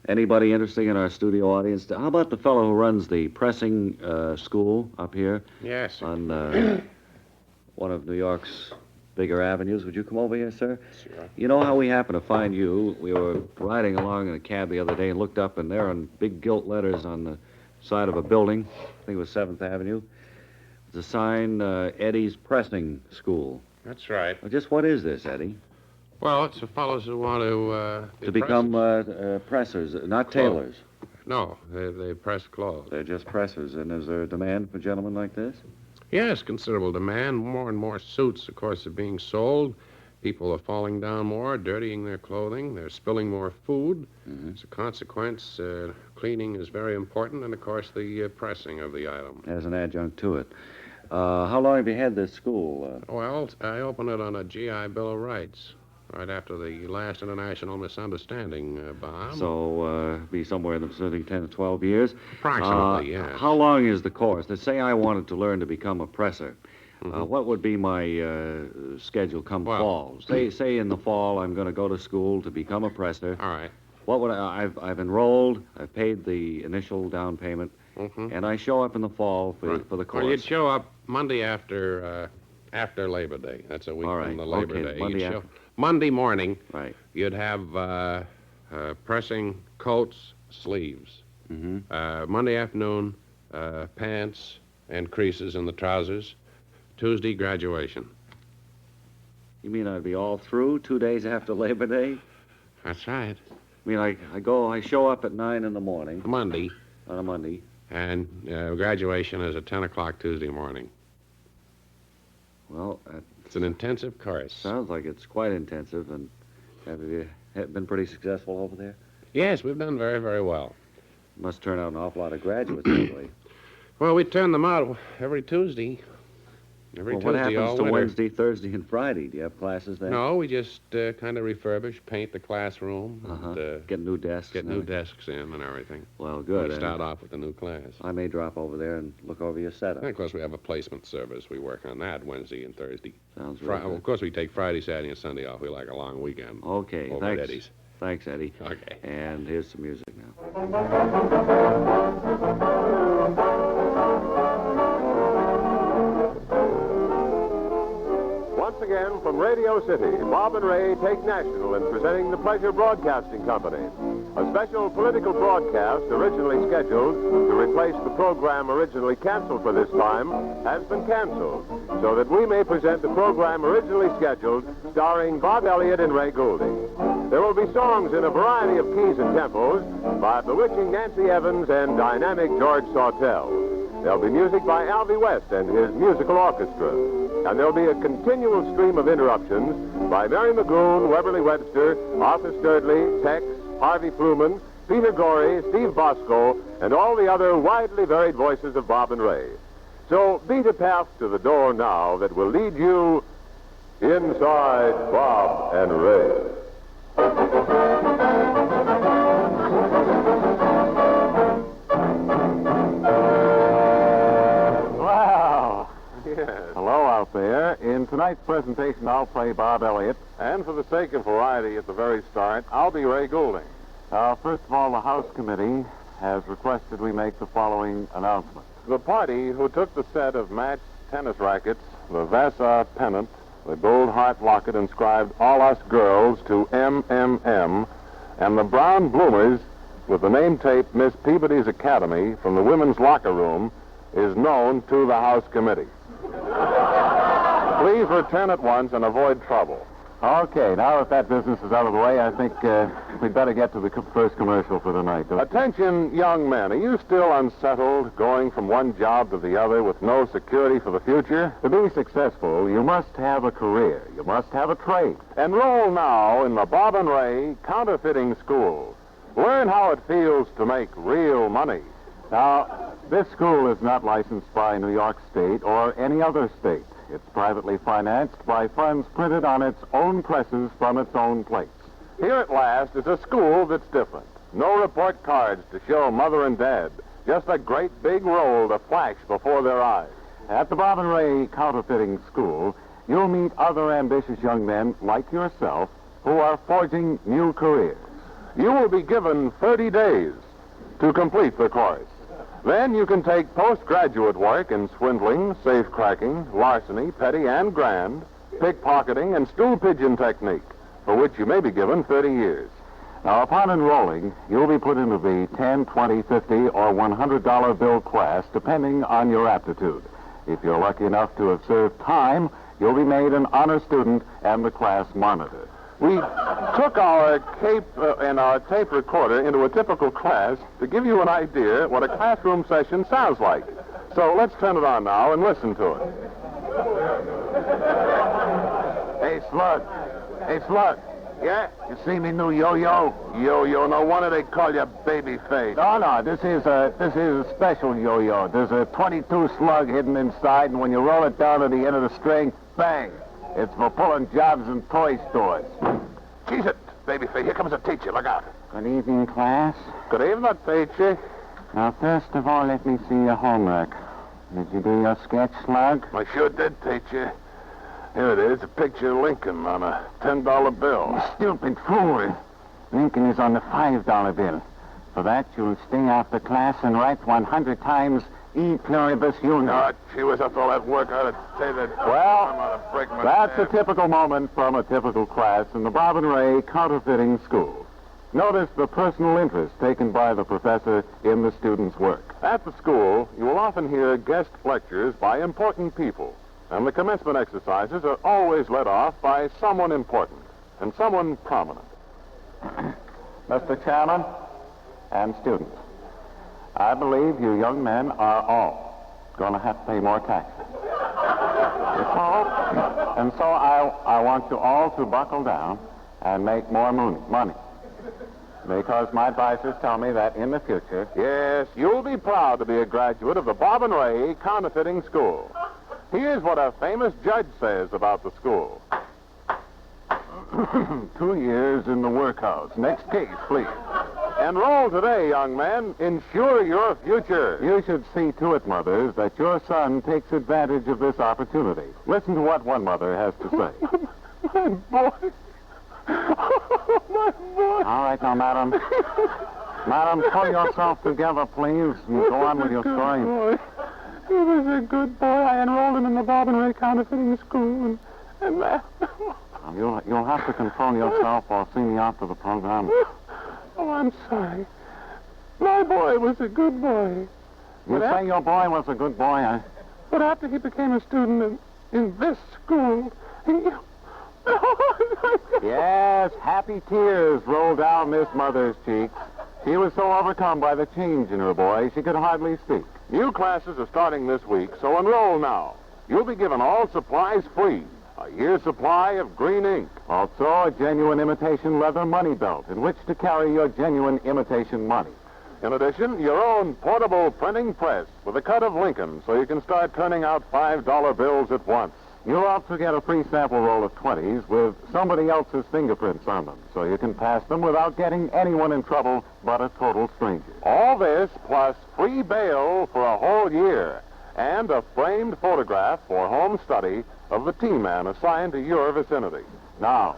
Anybody interesting in our studio audience? How about the fellow who runs the pressing school up here? Yes, sir. On one of New York's bigger avenues. Would you come over here, sir? Sure. You know how we happened to find you? We were riding along in a cab the other day and looked up, and there on big gilt letters on the side of a building, I think it was 7th Avenue, there's a sign, Eddie's Pressing School. That's right. Well, just what is this, Eddie? Well, it's the fellows who want to... To become pressers, not tailors. No, they press clothes. They're just pressers. And is there a demand for gentlemen like this? Yes, considerable demand. More and more suits, of course, are being sold. People are falling down more, dirtying their clothing. They're spilling more food. Mm-hmm. As a consequence, cleaning is very important, and, of course, the pressing of the item. As an adjunct to it. How long have you had this school? Well, I opened it on a GI Bill of Rights, right after the last international misunderstanding bomb. So, be somewhere in the vicinity of 10 to 12 years. Approximately, yes. How long is the course? Let's say I wanted to learn to become a presser. Mm-hmm. What would be my schedule come fall? Say in the fall I'm going to go to school to become a presser. All right. What would I've enrolled, I've paid the initial down payment, and I show up in the fall for the course. Well, you'd show up Monday after Labor Day. That's a week from the Labor Day. Monday You'd after. Monday morning, right. You'd have pressing coats, sleeves. Mm-hmm. Monday afternoon, pants and creases in the trousers. Tuesday, graduation. You mean I'd be all through 2 days after Labor Day? That's right. I mean, I show up at 9 in the morning. Monday. On a Monday. And graduation is at 10 o'clock Tuesday morning. Well, it's an intensive course. Sounds like it's quite intensive. And have you been pretty successful over there? Yes, we've done very, very well. Must turn out an awful lot of graduates, anyway. Well, we turn them out every Tuesday. What happens to Wednesday, Thursday, and Friday? Do you have classes then? No, we just kind of refurbish, paint the classroom, and, get new desks. Get new desks in and everything. Well, good. We start off with a new class. I may drop over there and look over your setup. And of course, we have a placement service. We work on that Wednesday and Thursday. Sounds really good. Of course, we take Friday, Saturday, and Sunday off. We like a long weekend. Okay, over thanks. at Eddie's. Thanks, Eddie. Okay. And here's some music now. Once again, from Radio City, Bob and Ray take national in presenting the Pleasure Broadcasting Company. A special political broadcast originally scheduled to replace the program originally canceled for this time has been canceled, so that we may present the program originally scheduled starring Bob Elliott and Ray Goulding. There will be songs in a variety of keys and tempos by bewitching Nancy Evans and dynamic George Sawtell. There'll be music by Alvy West and his musical orchestra. And there'll be a continual stream of interruptions by Mary Magoon, Weberly Webster, Arthur Sturdley, Tex, Harvey Fluman, Peter Gorey, Steve Bosco, and all the other widely varied voices of Bob and Ray. So beat a path to the door now that will lead you inside Bob and Ray. Wow. Yes. Hello out there. In tonight's presentation, I'll play Bob Elliott. And for the sake of variety at the very start, I'll be Ray Goulding. First of all, the House Committee has requested we make the following announcement. The party who took the set of matched tennis rackets, the Vassar pennant, the gold heart locket inscribed All Us Girls to MMM, and the brown bloomers with the name tape Miss Peabody's Academy from the women's locker room is known to the House Committee. Please return at once and avoid trouble. Okay, now that that business is out of the way, I think we'd better get to the first commercial for the night. Attention, young men. Are you still unsettled, going from one job to the other with no security for the future? To be successful, you must have a career. You must have a trade. Enroll now in the Bob and Ray Counterfeiting School. Learn how it feels to make real money. Now, this school is not licensed by New York State or any other state. It's privately financed by funds printed on its own presses from its own plates. Here at last is a school that's different. No report cards to show Mother and Dad. Just a great big roll to flash before their eyes. At the Bob and Ray Counterfeiting School, you'll meet other ambitious young men like yourself who are forging new careers. You will be given 30 days to complete the course. Then you can take postgraduate work in swindling, safe-cracking, larceny, petty and grand, pickpocketing, and stool pigeon technique, for which you may be given 30 years. Now, upon enrolling, you'll be put into the $10, $20, $50, or $100 bill class, depending on your aptitude. If you're lucky enough to have served time, you'll be made an honor student and the class monitor. We took our tape and our tape recorder into a typical class to give you an idea what a classroom session sounds like. So let's turn it on now and listen to it. Hey, Slug. Hey, Slug. Yeah? You see me new yo-yo? Yo-yo, no wonder they call you Babyface. No, this is a special yo-yo. There's a 22 slug hidden inside, and when you roll it down to the end of the string, bang. It's for pulling jobs in toy stores. Cheese it, Babyface. Here comes a teacher. Look out. Good evening, class. Good evening, teacher. Now, first of all, let me see your homework. Did you do your sketch, Slug? I sure did, teacher. Here it is, a picture of Lincoln on a $10 bill. You stupid fool. Lincoln is on the $5 bill. For that, you'll stay after class and write 100 times E pluribus unum. Oh, gee whiz, after all that work, I ought to say that... Well, I'm going to break my that's hand. a typical moment from a typical class in the Bob and Ray Counterfeiting School. Notice the personal interest taken by the professor in the student's work. At the school, you will often hear guest lectures by important people. And the commencement exercises are always led off by someone important and someone prominent. Mr. Chairman and students, I believe you young men are all going to have to pay more taxes. It's all And so I want you all to buckle down and make more money. Because my advisors tell me that in the future... Yes, you'll be proud to be a graduate of the Bob and Ray Counterfeiting School. Here's what a famous judge says about the school. 2 years in the workhouse. Next case, please. Enroll today, young man. Ensure your future. You should see to it, mothers, that your son takes advantage of this opportunity. Listen to what one mother has to say. My boy. Oh, my boy. All right, now, madam. Madam, pull yourself together, please, and go on with your story. Boy. He was a good boy. I enrolled him in the Bob and Ray Counterfeiting School, and that... You'll have to control yourself or see me after the program. Oh, I'm sorry. My boy was a good boy. You say your boy was a good boy, eh? But after he became a student in this school, he... Yes, happy tears rolled down Miss Mother's cheeks. She was so overcome by the change in her boy, she could hardly speak. New classes are starting this week, so enroll now. You'll be given all supplies free. A year's supply of green ink. Also, a genuine imitation leather money belt in which to carry your genuine imitation money. In addition, your own portable printing press with a cut of Lincoln so you can start turning out $5 bills at once. You'll also get a free sample roll of 20s with somebody else's fingerprints on them so you can pass them without getting anyone in trouble but a total stranger. All this plus free bail for a whole year and a framed photograph for home study of the T-man assigned to your vicinity. Now,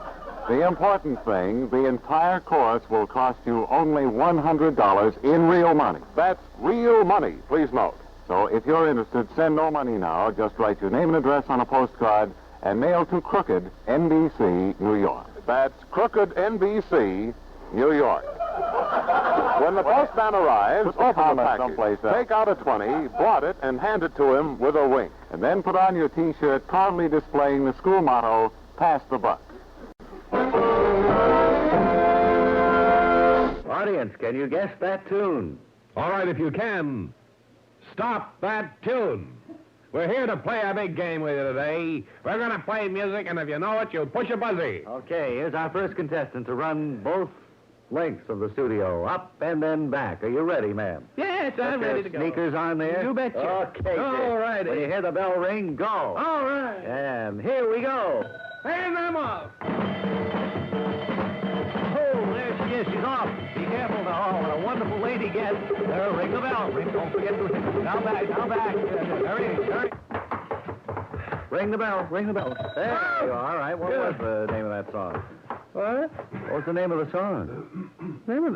the important thing, the entire course will cost you only $100 in real money. That's real money, please note. So if you're interested, send no money now. Just write your name and address on a postcard and mail to Crooked, NBC, New York. That's Crooked, NBC, New York. When the postman arrives, open the package, take out a 20, blot it, and hand it to him with a wink. And then put on your T-shirt proudly displaying the school motto, Pass the Buck. Audience, can you guess that tune? All right, if you can, stop that tune. We're here to play a big game with you today. We're going to play music, and if you know it, you'll push a buzzy. Okay, here's our first contestant to run both lengths of the studio, up and then back. Are you ready, ma'am? Yes, I'm ready to go. Sneakers on there? You betcha. Okay. All righty. When you hear the bell ring, go. All right. And here we go. And I'm off. Oh, there she is. She's off. Be careful now. What a wonderful lady gets. There, ring the bell. Don't forget to hit. Now back. Hurry. Ring the bell. There you are. All right. What was the name of that song? What? What was the name of the song?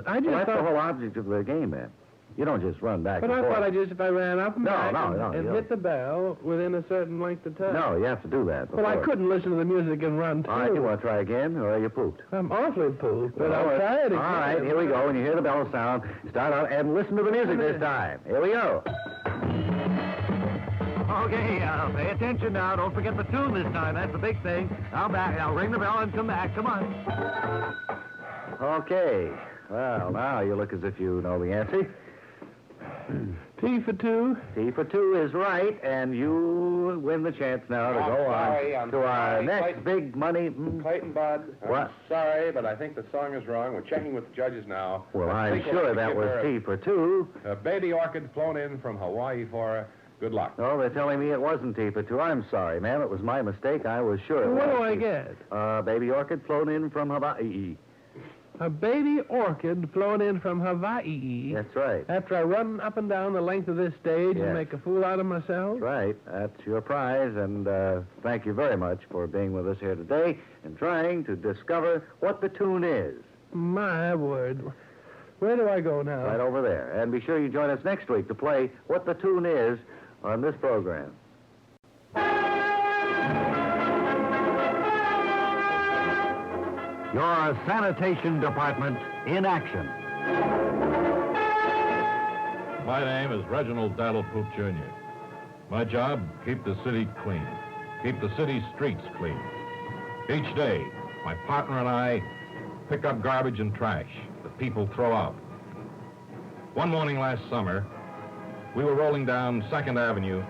I just That's thought... the whole object of the game, man. You don't just run back But and I forth. thought if I ran up and back and you hit the bell within a certain length of time. No, you have to do that before. But I couldn't listen to the music and run, too. All right, you want to try again, or are you pooped? I'm awfully pooped, but I'll try it again. All right, here we go. When you hear the bell sound, start out and listen to the music this time. Here we go. Okay, pay attention now. Don't forget the tune this time. That's the big thing. Now back. Now ring the bell and come back. Come on. Okay. Well, now you look as if you know the answer. T for two. T for two is right, and you win the chance now to go on to our next big money. Clayton Budd. What? Sorry, but I think the song is wrong. We're checking with the judges now. Well, I'm sure that was T for two. A baby orchid flown in from Hawaii for her. Good luck. Oh, they're telling me it wasn't T for two. I'm sorry, ma'am. It was my mistake. I was sure it was. What do I get? Baby orchid flown in from Hawaii. A baby orchid flown in from Hawaii. That's right. After I run up and down the length of this stage and make a fool out of myself? That's right. That's your prize, and thank you very much for being with us here today and trying to discover what the tune is. My word. Where do I go now? Right over there. And be sure you join us next week to play What the Tune Is on this program. Your sanitation department in action. My name is Reginald Daddlepoop, Jr. My job, keep the city clean. Keep the city streets clean. Each day, my partner and I pick up garbage and trash that people throw out. One morning last summer, we were rolling down 2nd Avenue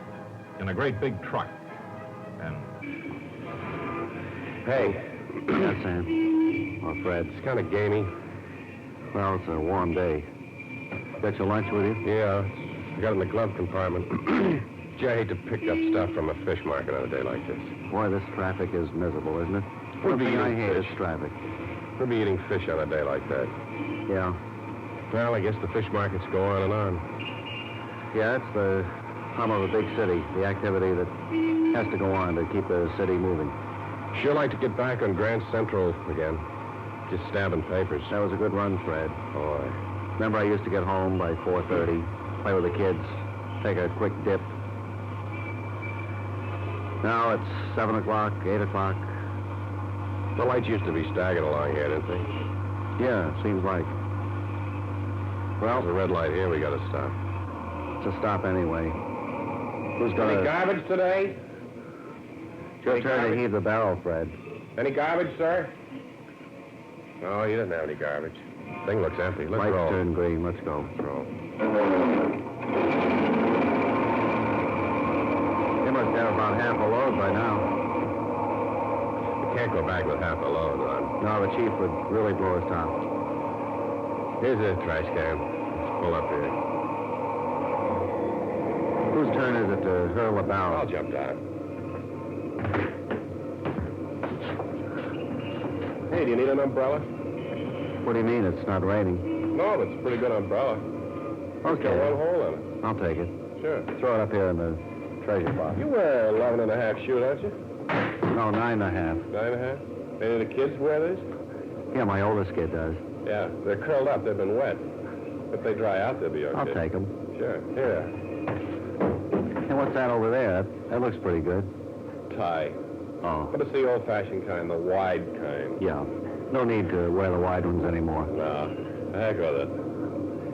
in a great big truck. And Hey. Yeah, Sam. Or Fred. It's kind of gamey. Well, it's a warm day. Got your lunch with you? Yeah, I got it in the glove compartment. Gee, I hate to pick up stuff from a fish market on a day like this. Boy, this traffic is miserable, isn't it? We'll One be thing I eating hate is fish. traffic. We'll be eating fish on a day like that. Yeah. Well, I guess the fish markets go on and on. Yeah, it's the hum of a big city, the activity that has to go on to keep the city moving. Sure like to get back on Grand Central again. Just stabbing papers. That was a good run, Fred. Boy. Remember I used to get home by 4:30, play with the kids, take a quick dip. Now it's 7 o'clock, 8 o'clock. The lights used to be staggered along here, didn't they? Yeah, seems like. Well, there's a red light here. We got to stop. It's a stop anyway. Who's got Any garbage today? It's your turn to heave the barrel, Fred. Any garbage, sir? No, you didn't have any garbage. Thing looks empty. Let's Lights roll. turn green. Let's go. Let's roll. You must have about half a load by now. We can't go back with half a load, Ron. No, the chief would really blow his top. Here's a trash can. Let's pull up here. Whose turn is it to hurl the barrel? I'll jump down. Hey, do you need an umbrella? What do you mean? It's not raining. No, but it's a pretty good umbrella. It's got one hole in it. I'll take it. Sure. Throw it up here in the treasure box. You wear 11 and a half shoe, don't you? No, 9 and a half. 9 and a half? Any of the kids wear these? Yeah, my oldest kid does. Yeah, they're curled up. They've been wet. If they dry out, they'll be okay. I'll take them. Sure. Here. And what's that over there? That looks pretty good. Tie. Oh. But it's the old-fashioned kind, the wide kind. Yeah. No need to wear the wide ones anymore. No. The heck with it.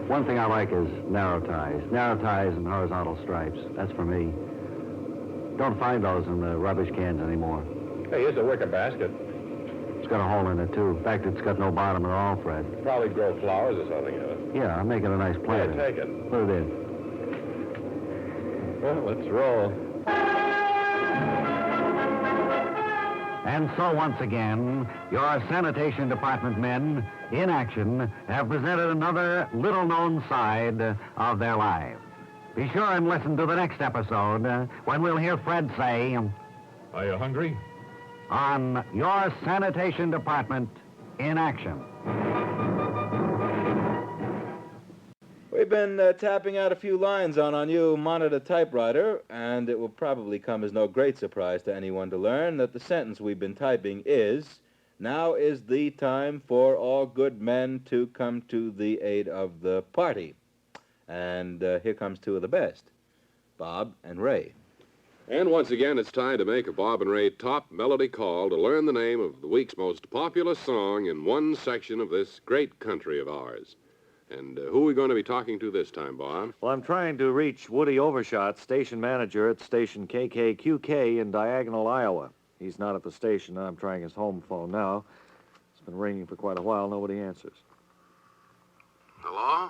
One thing I like is narrow ties. Narrow ties and horizontal stripes. That's for me. Don't find those in the rubbish cans anymore. Hey, here's a wicker basket. It's got a hole in it, too. In fact, it's got no bottom at all, Fred. Probably grow flowers or something in it. Yeah, I'm making a nice plant. Yeah, take it. Put it in. Well, let's roll. And so once again, your sanitation department men in action have presented another little-known side of their lives. Be sure and listen to the next episode when we'll hear Fred say, Are you hungry? on your sanitation department in action. We've been tapping out a few lines on our new monitor typewriter, and it will probably come as no great surprise to anyone to learn that the sentence we've been typing is, now is the time for all good men to come to the aid of the party. And here comes two of the best, Bob and Ray. And once again, it's time to make a Bob and Ray top melody call to learn the name of the week's most popular song in one section of this great country of ours. And who are we going to be talking to this time, Bob? Well, I'm trying to reach Woody Overshot, station manager at station KKQK in Diagonal, Iowa. He's not at the station. I'm trying his home phone now. It's been ringing for quite a while. Nobody answers. Hello?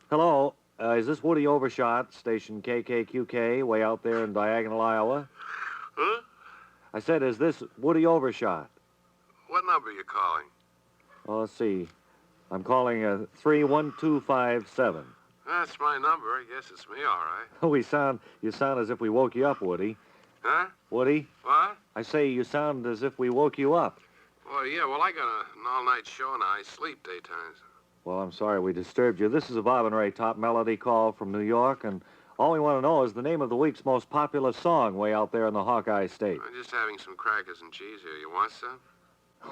Hello. Is this Woody Overshot, station KKQK, way out there in Diagonal, Iowa? Huh? I said, is this Woody Overshot? What number are you calling? Oh, let's see. I'm calling 31257. That's my number. I guess it's me, all right. You sound as if we woke you up, Woody. Huh? Woody? What? I say you sound as if we woke you up. Well, yeah, I got an all-night show now. I sleep daytimes. Well, I'm sorry we disturbed you. This is a Bob and Ray top melody call from New York, and all we want to know is the name of the week's most popular song way out there in the Hawkeye State. I'm just having some crackers and cheese here. You want some?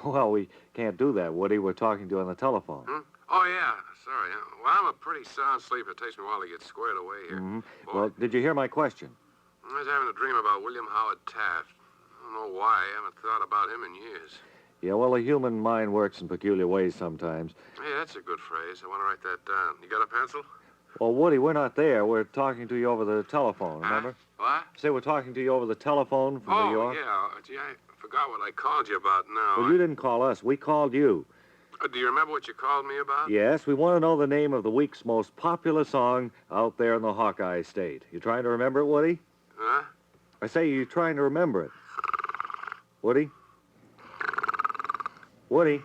Well, we can't do that, Woody. We're talking to you on the telephone. Hmm? Oh, yeah. Sorry. Well, I'm a pretty sound sleeper. It takes me a while to get squared away here. Mm-hmm. Well, did you hear my question? I was having a dream about William Howard Taft. I don't know why. I haven't thought about him in years. Yeah, well, the human mind works in peculiar ways sometimes. Hey, that's a good phrase. I want to write that down. You got a pencil? Well, Woody, we're not there. We're talking to you over the telephone, remember? What? Say we're talking to you over the telephone from New York. Oh, yeah. Gee, I forgot what I called you about now. Well, you didn't call us. We called you. Do you remember what you called me about? Yes, we want to know the name of the week's most popular song out there in the Hawkeye State. You trying to remember it, Woody? Huh? I say you trying to remember it. Woody? Woody?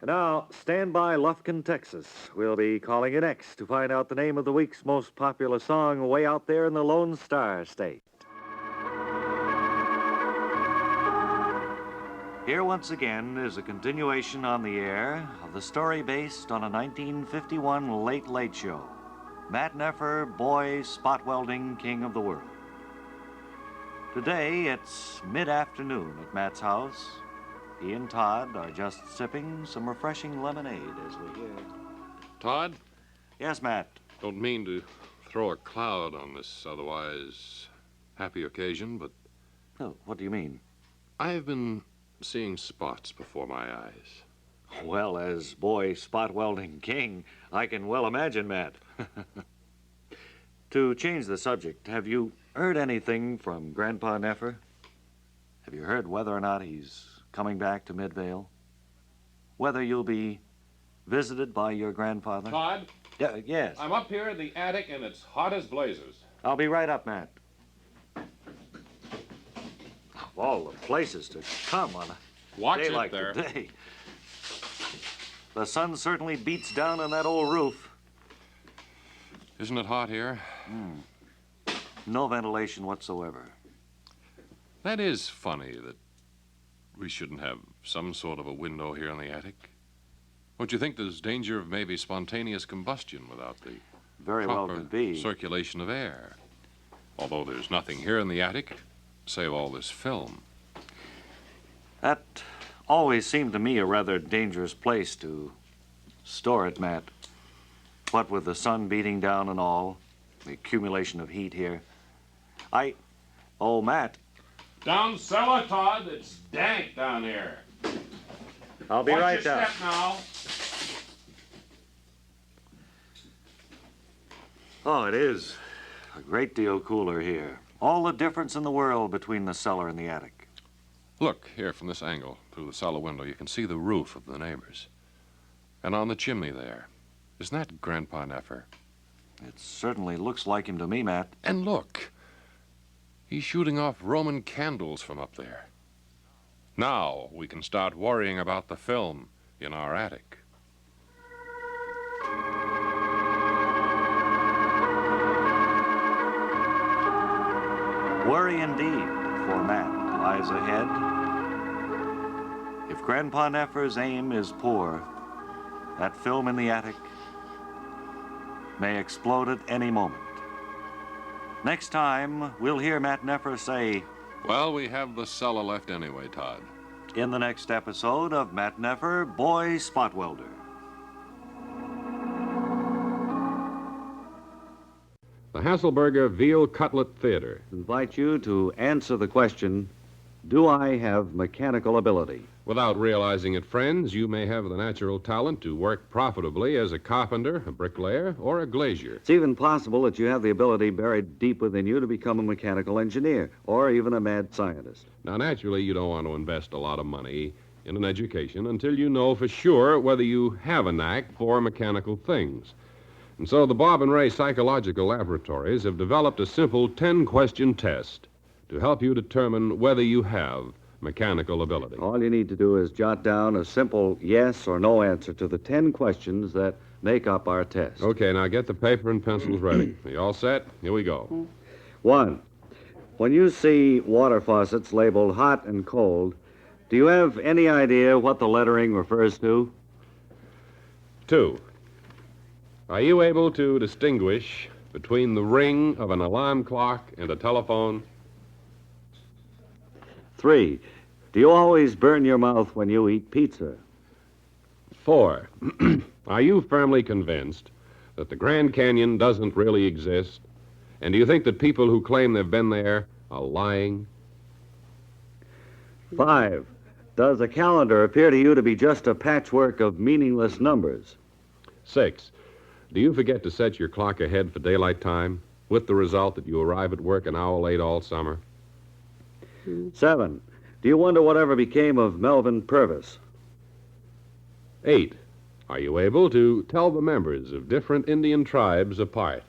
Now, stand by Lufkin, Texas. We'll be calling you next to find out the name of the week's most popular song way out there in the Lone Star State. Here once again is a continuation on the air of the story based on a 1951 Late Late Show. Matt Neffer, boy spot welding king of the world. Today it's mid-afternoon at Matt's house. He and Todd are just sipping some refreshing lemonade as we hear. Todd? Yes, Matt? Don't mean to throw a cloud on this otherwise happy occasion, but... Oh, what do you mean? I've been seeing spots before my eyes. Well, as boy spot welding king, I can well imagine, Matt. To change the subject, have you heard anything from Grandpa Neffer? Have you heard whether or not he's coming back to Midvale? Whether you'll be visited by your grandfather? Todd? Yes. I'm up here in the attic, and it's hot as blazes. I'll be right up, Matt. Of all the places to come on a day like today. The sun certainly beats down on that old roof. Isn't it hot here? No ventilation whatsoever. That is funny that we shouldn't have some sort of a window here in the attic. Don't you think there's danger of maybe spontaneous combustion without the Very well proper could be. circulation of air? Although there's nothing here in the attic, save all this film. That always seemed to me a rather dangerous place to store it, Matt. What with the sun beating down and all, the accumulation of heat here. Oh, Matt. Down cellar, Todd. It's dank down here. I'll be right Watch your down. step now. Oh, it is a great deal cooler here. All the difference in the world between the cellar and the attic. Look, here from this angle, through the cellar window, you can see the roof of the neighbors. And on the chimney there. Isn't that Grandpa Neffer? It certainly looks like him to me, Matt. And look, he's shooting off Roman candles from up there. Now we can start worrying about the film in our attic. Worry indeed for Matt lies ahead. If Grandpa Neffer's aim is poor, that film in the attic may explode at any moment. Next time, we'll hear Matt Neffer say, Well, we have the cellar left anyway, Todd. In the next episode of Matt Neffer, Boy Spot Welder. The Hasselberger Veal Cutlet Theater. Invite you to answer the question, do I have mechanical ability? Without realizing it, friends, you may have the natural talent to work profitably as a carpenter, a bricklayer, or a glazier. It's even possible that you have the ability buried deep within you to become a mechanical engineer or even a mad scientist. Now, naturally, you don't want to invest a lot of money in an education until you know for sure whether you have a knack for mechanical things. And so the Bob and Ray Psychological Laboratories have developed a simple 10-question test to help you determine whether you have mechanical ability. All you need to do is jot down a simple yes or no answer to the 10 questions that make up our test. Okay, now get the paper and pencils ready. Are you all set? Here we go. 1. When you see water faucets labeled hot and cold, do you have any idea what the lettering refers to? 2. Are you able to distinguish between the ring of an alarm clock and a telephone? 3. Do you always burn your mouth when you eat pizza? 4. Are you firmly convinced that the Grand Canyon doesn't really exist? And do you think that people who claim they've been there are lying? 5. Does a calendar appear to you to be just a patchwork of meaningless numbers? 6. Do you forget to set your clock ahead for daylight time, with the result that you arrive at work an hour late all summer? 7. Do you wonder whatever became of Melvin Purvis? 8. Are you able to tell the members of different Indian tribes apart?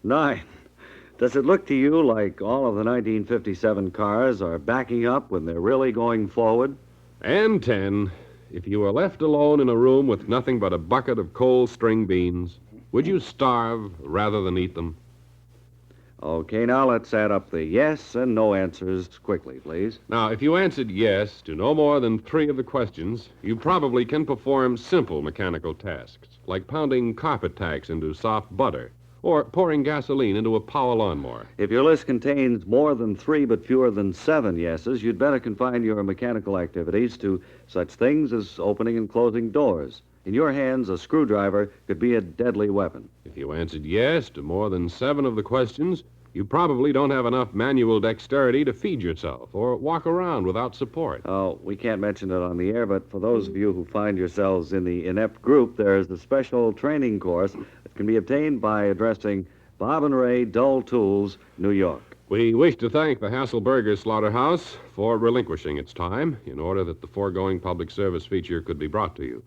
9. Does it look to you like all of the 1957 cars are backing up when they're really going forward? And 10, if you were left alone in a room with nothing but a bucket of cold string beans, would you starve rather than eat them? Okay, now let's add up the yes and no answers quickly, please. Now, if you answered yes to no more than 3 of the questions, you probably can perform simple mechanical tasks, like pounding carpet tacks into soft butter or pouring gasoline into a power lawnmower. If your list contains more than 3 but fewer than 7 yeses, you'd better confine your mechanical activities to such things as opening and closing doors. In your hands, a screwdriver could be a deadly weapon. If you answered yes to more than 7 of the questions, you probably don't have enough manual dexterity to feed yourself or walk around without support. Oh, we can't mention it on the air, but for those of you who find yourselves in the inept group, there's a special training course that can be obtained by addressing Bob and Ray, Dull Tools, New York. We wish to thank the Hasselberger Slaughterhouse for relinquishing its time in order that the foregoing public service feature could be brought to you.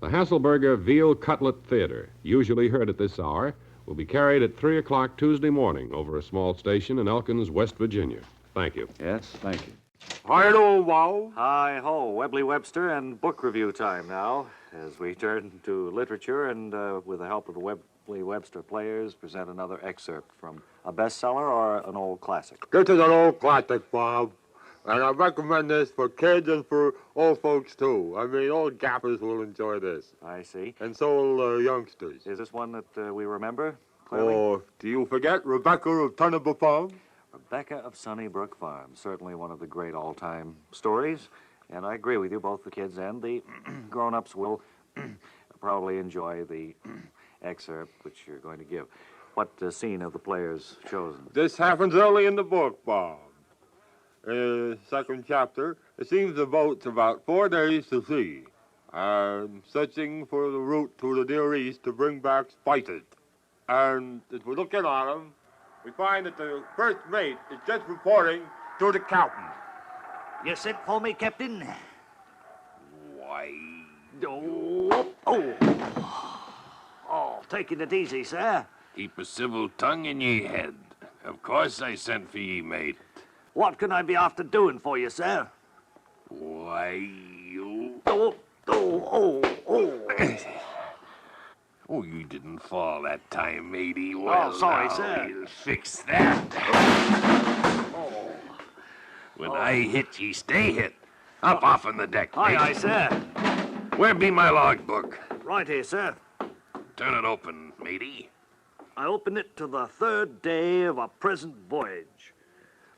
The Hasselberger Veal Cutlet Theater, usually heard at this hour, will be carried at 3 o'clock Tuesday morning over a small station in Elkins, West Virginia. Thank you. Yes, thank you. Hi-ho, wow. Hi-ho, Webley Webster and book review time now, as we turn to literature and, with the help of the Webley Webster players, present another excerpt from a bestseller or an old classic. This is an old classic, Bob. And I recommend this for kids and for old folks, too. I mean, old gappers will enjoy this. I see. And so will youngsters. Is this one that we remember clearly? Oh, do you forget Rebecca of Turnipple Farm? Rebecca of Sunnybrook Farm. Certainly one of the great all-time stories. And I agree with you, both the kids and the grown-ups will probably enjoy the excerpt which you're going to give. What scene have the players chosen? This happens early in the book, Bob. Second chapter, it seems the boat's about 4 days to sea, and searching for the route to the Near East to bring back spices. And as we look in on them, we find that the first mate is just reporting to the captain. You sent for me, Captain? Why? Oh, taking it easy, sir. Keep a civil tongue in ye head. Of course I sent for ye, mate. What can I be after doing for you, sir? Why, you... Oh. Oh, you didn't fall that time, matey. Well, sorry, now, sir. We'll fix that. When I hit, ye stay hit. Up off on the deck, mate. Aye, sir. Where be my logbook? Right here, sir. Turn it open, matey. I open it to the 3rd day of our present voyage.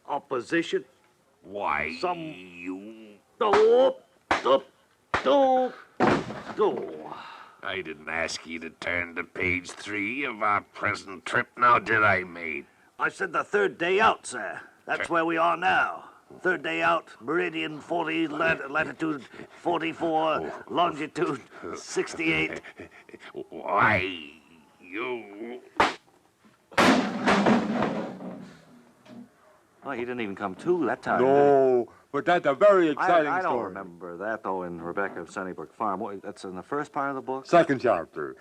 Opposition. Why, you... I didn't ask ye to turn to page 3 of our present trip, now did I, mate? I said the 3rd day out, sir. That's where we are now. 3rd day out, meridian 40, latitude 44, longitude 68. Why, you... Oh, he didn't even come to that time. No, but that's a very exciting I don't story. remember that, though, in Rebecca of Sunnybrook Farm. That's in the first part of the book? Second chapter.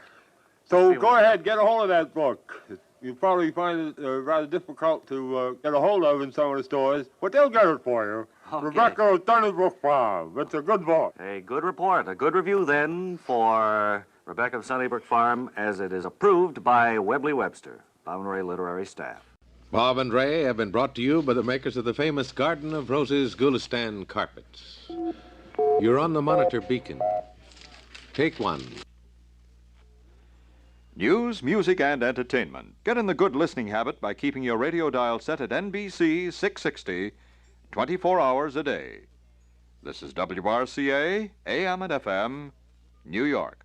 So go ahead, get a hold of that book. You probably find it rather difficult to get a hold of in some of the stores, but they'll get it for you. Okay. Rebecca of Sunnybrook Farm. It's a good book. A good report, a good review, then, for Rebecca of Sunnybrook Farm, as it is approved by Webley Webster, Bob and Ray literary staff. Bob and Ray have been brought to you by the makers of the famous Garden of Roses Gulistan carpets. You're on the Monitor Beacon. Take 1. News, music, and entertainment. Get in the good listening habit by keeping your radio dial set at NBC 660, 24 hours a day. This is WRCA, AM and FM, New York.